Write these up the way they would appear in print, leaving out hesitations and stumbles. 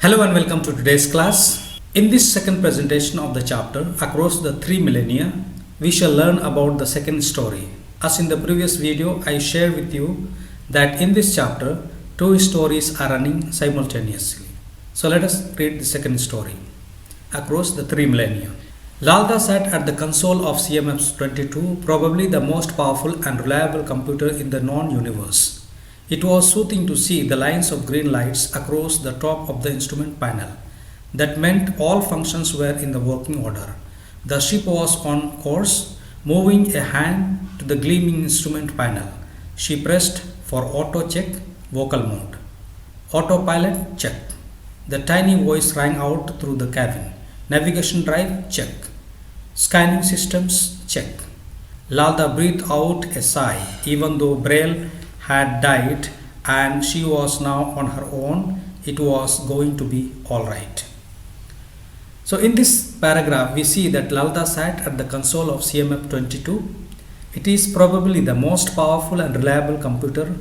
Hello and welcome to today's class. In this second presentation of the chapter Across the Three Millennia, we shall learn about the second story. As in the previous video, I shared with you that in this chapter, two stories are running simultaneously. So let us read the second story. Across the Three Millennia. Lalda sat at the console of CMF-22, probably the most powerful and reliable computer in the known universe. It was soothing to see the lines of green lights across the top of the instrument panel. That meant all functions were in the working order. The ship was on course, moving a hand to the gleaming instrument panel. She pressed for auto check, vocal mode. Autopilot check. The tiny voice rang out through the cabin. Navigation drive check. Scanning systems check. Lalda breathed out a sigh, even though Braille had died and she was now on her own. It was going to be all right. So in this paragraph we see that Lalda sat at the console of CMF-22. It is probably the most powerful and reliable computer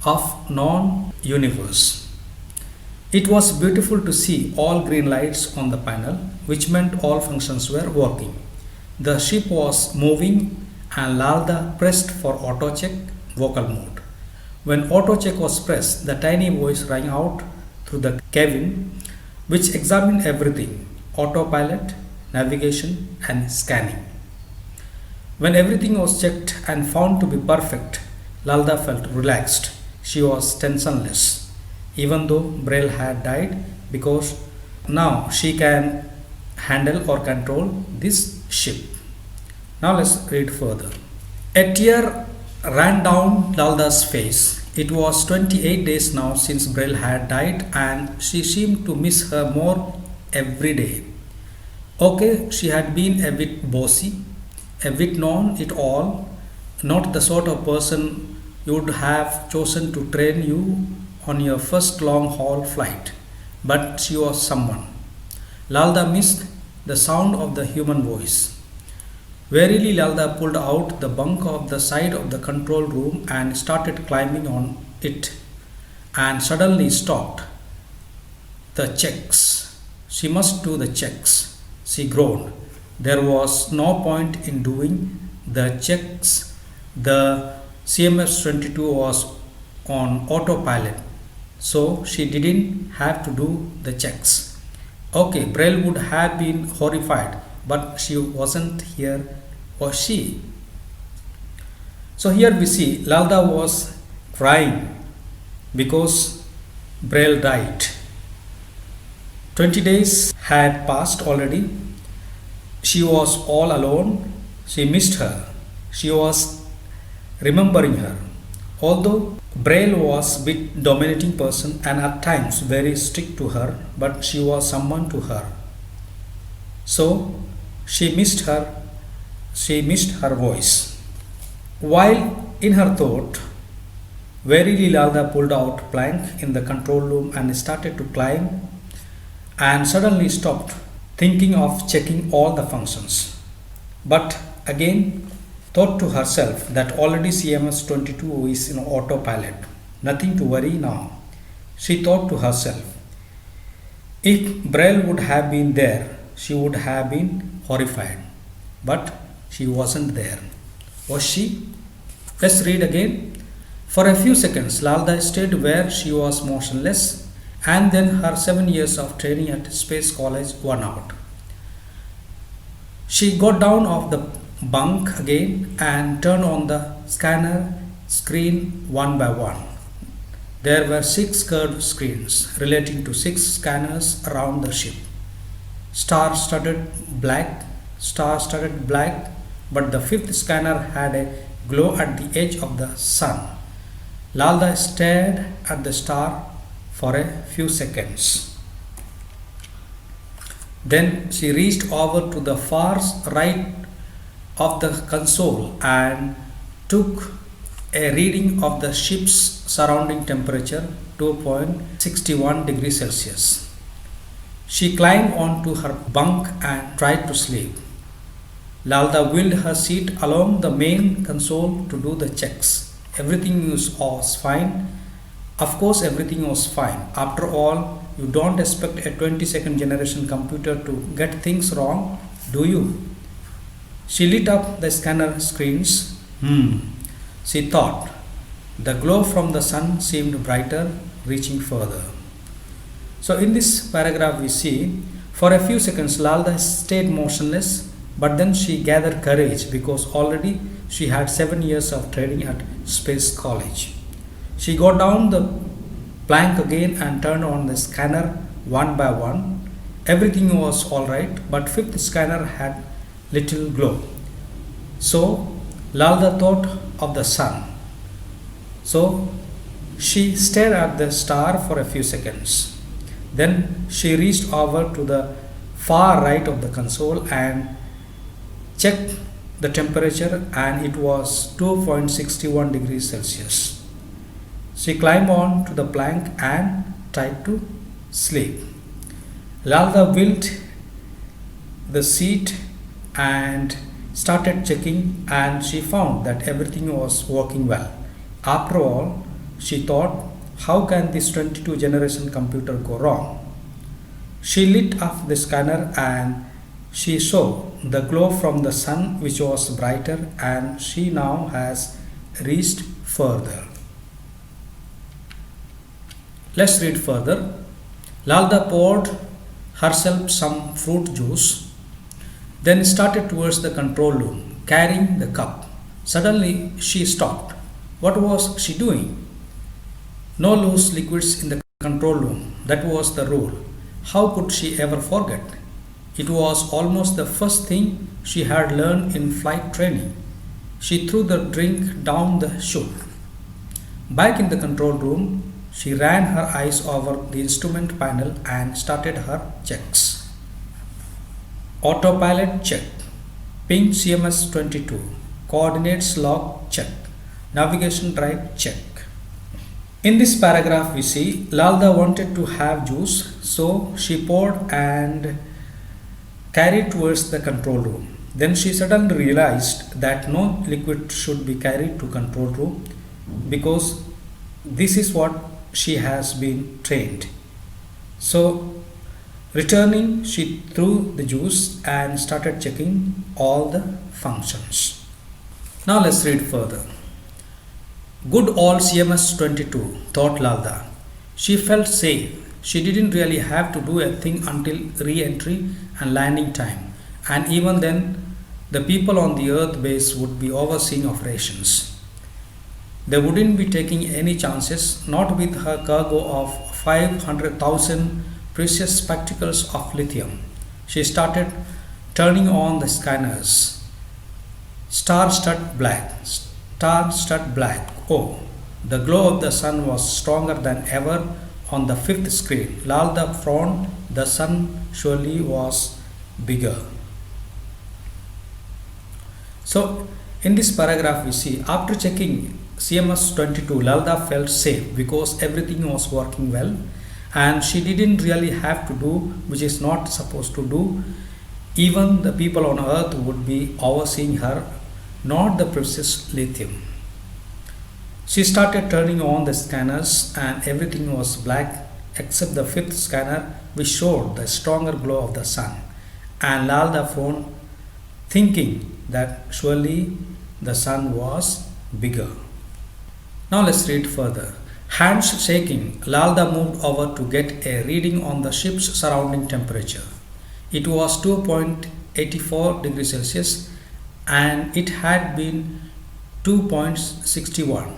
of known universe. It was beautiful to see all green lights on the panel, which meant all functions were working. The ship was moving and Lalda pressed for auto check, vocal mode. When auto check was pressed, the tiny voice rang out through the cabin, which examined everything: autopilot, navigation, and scanning. When everything was checked and found to be perfect, Lalda felt relaxed. She was tensionless, even though Braille had died, because now she can handle or control this ship. Now let's read further. A tear ran down Lalda's face. It was 28 days now since Braille had died and she seemed to miss her more every day. Okay, she had been a bit bossy, a bit known it all, not the sort of person you would have chosen to train you on your first long haul flight, but she was someone. Lalda missed the sound of the human voice. Wearily, Lalda pulled out the bunk of the side of the control room and started climbing on it, and suddenly stopped. The checks. She must do the checks, she groaned. There was no point in doing the checks. The CMF-22 was on autopilot, so she didn't have to do the checks. Okay, Braille would have been horrified, but she wasn't here, was she? So here we see Lalda was crying because Braille died. 20 days had passed already. She was all alone. She missed her. She was remembering her. Although Braille was a bit dominating person and at times very strict to her, but she was someone to her. So she missed her voice. While in her thought, warily Lalda pulled out plank in the control room and started to climb, and suddenly stopped, thinking of checking all the functions. But again thought to herself that already CMF-22 is in autopilot. Nothing to worry now. She thought to herself, if Braille would have been there, she would have been horrified. But she wasn't there. Was she? Let's read again. For a few seconds, Lalda stayed where she was motionless, and then her 7 years of training at Space College won out. She got down off the bunk again and turned on the scanner screen one by one. There were 6 curved screens relating to 6 scanners around the ship. Star-studded black, but the 5th scanner had a glow at the edge of the sun. Lalda stared at the star for a few seconds. Then she reached over to the far right of the console and took a reading of the ship's surrounding temperature, 2.61 degrees Celsius. She climbed onto her bunk and tried to sleep. Lalda wheeled her seat along the main console to do the checks. Everything was fine. Of course, everything was fine. After all, you don't expect a 22nd generation computer to get things wrong, do you? She lit up the scanner screens. She thought. The glow from the sun seemed brighter, reaching further. So in this paragraph we see, for a few seconds Lalda stayed motionless, but then she gathered courage because already she had 7 years of training at Space College. She got down the plank again and turned on the scanner one by one. Everything was alright, but fifth scanner had little glow. So Lalda thought of the sun. So she stared at the star for a few seconds. Then she reached over to the far right of the console and checked the temperature, and it was 2.61 degrees Celsius. She climbed on to the plank and tried to sleep. Lalda wheeled the seat and started checking, and she found that everything was working well. After all, she thought, how can this 22 generation computer go wrong? She lit up the scanner and she saw the glow from the sun, which was brighter, and she now has reached further. Let's read further. Lalda poured herself some fruit juice, then started towards the control room, carrying the cup. Suddenly she stopped. What was she doing? No loose liquids in the control room. That was the rule. How could she ever forget? It was almost the first thing she had learned in flight training. She threw the drink down the chute. Back in the control room, she ran her eyes over the instrument panel and started her checks. Autopilot check. Ping CMS 22. Coordinates log check. Navigation drive check. In this paragraph we see Lalda wanted to have juice, so she poured and carried towards the control room. Then she suddenly realized that no liquid should be carried to control room because this is what she has been trained. So returning, she threw the juice and started checking all the functions. Now let's read further. Good old CMS 22, thought Lalda. She felt safe. She didn't really have to do a thing until re-entry and landing time, and even then the people on the Earth base would be overseeing operations. They wouldn't be taking any chances, not with her cargo of 500,000 precious spectacles of lithium. She started turning on the scanners. Star-studded black. Star-studded black. Oh, the glow of the sun was stronger than ever on the fifth screen. Lalda frowned. The sun surely was bigger. So, in this paragraph we see, after checking CMS 22, Lalda felt safe because everything was working well and she didn't really have to do, which is not supposed to do. Even the people on Earth would be overseeing her, not the precious lithium. She started turning on the scanners and everything was black except the fifth scanner, which showed the stronger glow of the sun. And Lalda frowned, thinking that surely the sun was bigger. Now let's read further. Hands shaking, Lalda moved over to get a reading on the ship's surrounding temperature. It was 2.84 degrees Celsius and it had been 2.61.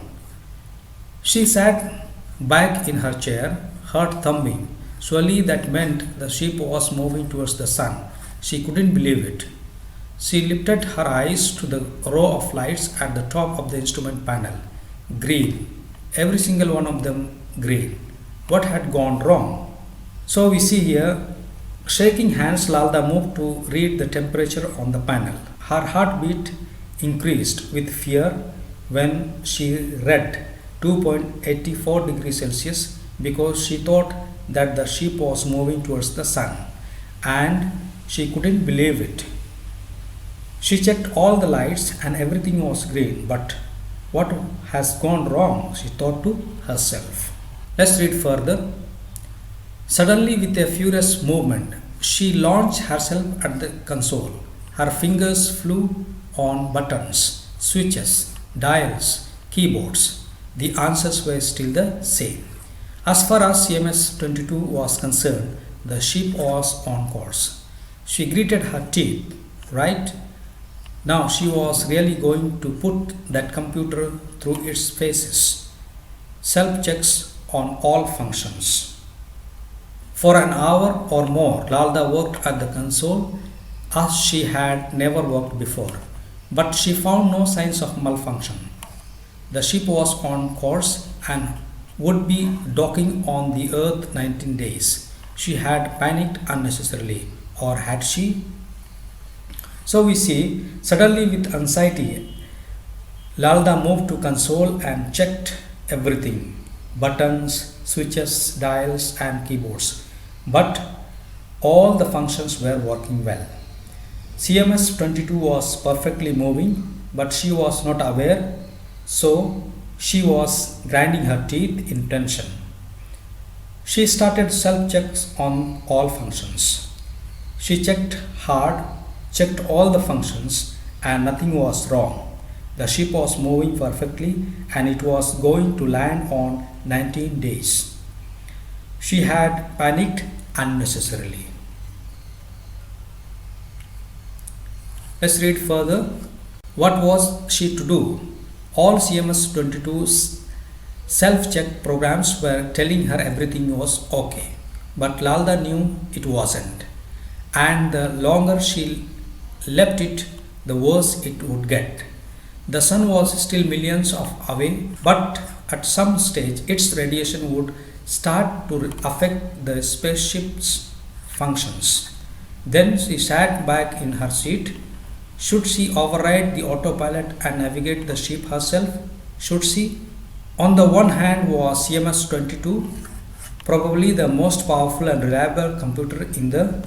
She sat back in her chair, heart thumping. Surely that meant the ship was moving towards the sun. She couldn't believe it. She lifted her eyes to the row of lights at the top of the instrument panel. Green. Every single one of them green. What had gone wrong? So we see here, shaking hands, Lalda moved to read the temperature on the panel. Her heartbeat increased with fear when she read 2.84 degrees Celsius because she thought that the ship was moving towards the sun and she couldn't believe it. She checked all the lights and everything was green, but what has gone wrong? She thought to herself. Let's read further. Suddenly, with a furious movement, she launched herself at the console. Her fingers flew on buttons, switches, dials, keyboards. The answers were still the same. As far as CMS 22 was concerned, the ship was on course. She gritted her teeth, right? Now she was really going to put that computer through its phases. Self checks on all functions. For an hour or more, Lalda worked at the console as she had never worked before, but she found no signs of malfunction. The ship was on course and would be docking on the Earth 19 days. She had panicked unnecessarily, or had she? So we see, suddenly with anxiety, Lalda moved to console and checked everything: buttons, switches, dials, and keyboards. But all the functions were working well. CMS 22 was perfectly moving, but she was not aware, so she was grinding her teeth in tension. She started self checks on all functions. She checked hard, checked all the functions, and nothing was wrong. The ship was moving perfectly and it was going to land on 19 days. She had panicked unnecessarily. Let's read further. What was she to do? All CMS 22's self-check programs were telling her everything was okay, but Lalda knew it wasn't. And the longer she left it, the worse it would get. The sun was still millions of away, but at some stage its radiation would start to affect the spaceship's functions. Then she sat back in her seat. Should she override the autopilot and navigate the ship herself? Should she? On the one hand was CMS 22, probably the most powerful and reliable computer in the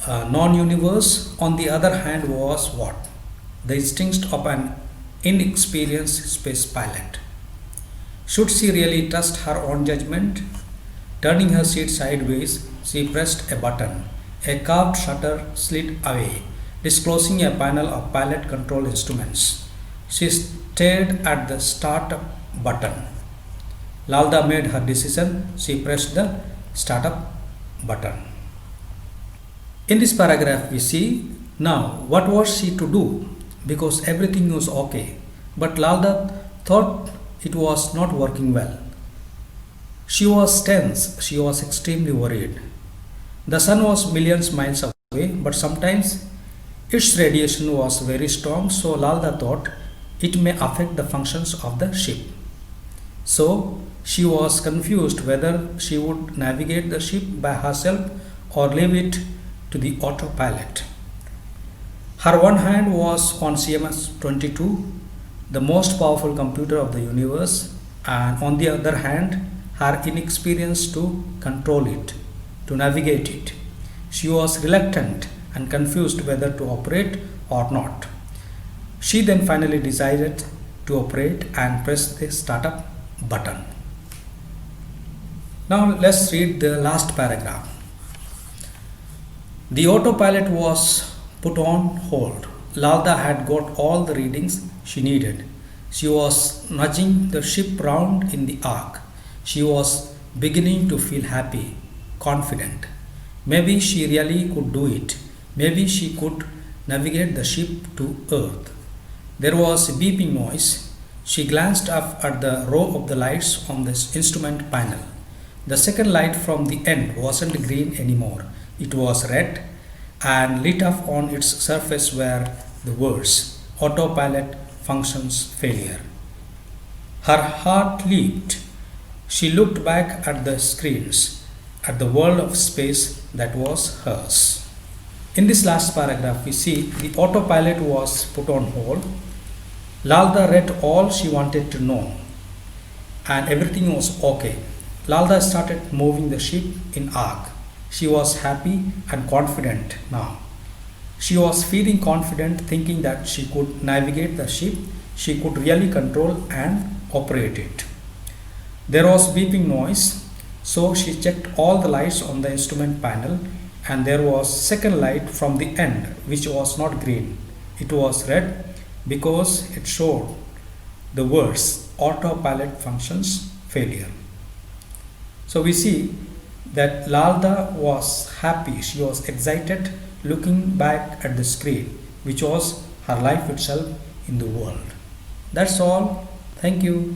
non-universe. On the other hand was what? The instincts of an inexperienced space pilot. Should she really trust her own judgment? Turning her seat sideways, she pressed a button. A carved shutter slid away, disclosing a panel of pilot control instruments. She stared at the startup button. Lalda made her decision. She pressed the startup button. In this paragraph we see, now what was she to do? Because everything was okay, but Lalda thought it was not working well. She was tense, she was extremely worried. The sun was millions miles away, but sometimes its radiation was very strong, so Lalda thought it may affect the functions of the ship. So she was confused whether she would navigate the ship by herself or leave it to the autopilot. Her one hand was on CMS 22, the most powerful computer of the universe, and on the other hand, her inexperience to control it, to navigate it. She was reluctant and confused whether to operate or not. She then finally decided to operate and press the startup button. Now let's read the last paragraph. The autopilot was put on hold. Lalda had got all the readings she needed. She was nudging the ship round in the arc. She was beginning to feel happy, confident. Maybe she really could do it. Maybe she could navigate the ship to Earth. There was a beeping noise. She glanced up at the row of the lights on the instrument panel. The second light from the end wasn't green anymore. It was red, and lit up on its surface were the words autopilot functions failure. Her heart leaped. She looked back at the screens, at the world of space that was hers. In this last paragraph we see the autopilot was put on hold. Lalda read all she wanted to know and everything was okay. Lalda started moving the ship in arc. She was happy and confident now. She was feeling confident, thinking that she could navigate the ship, she could really control and operate it. There was beeping noise. So she checked all the lights on the instrument panel, and there was second light from the end which was not green. It was red because it showed the words autopilot functions failure. So we see that Lalda was happy, she was excited looking back at the screen, which was her life itself in the world. That's all. Thank you.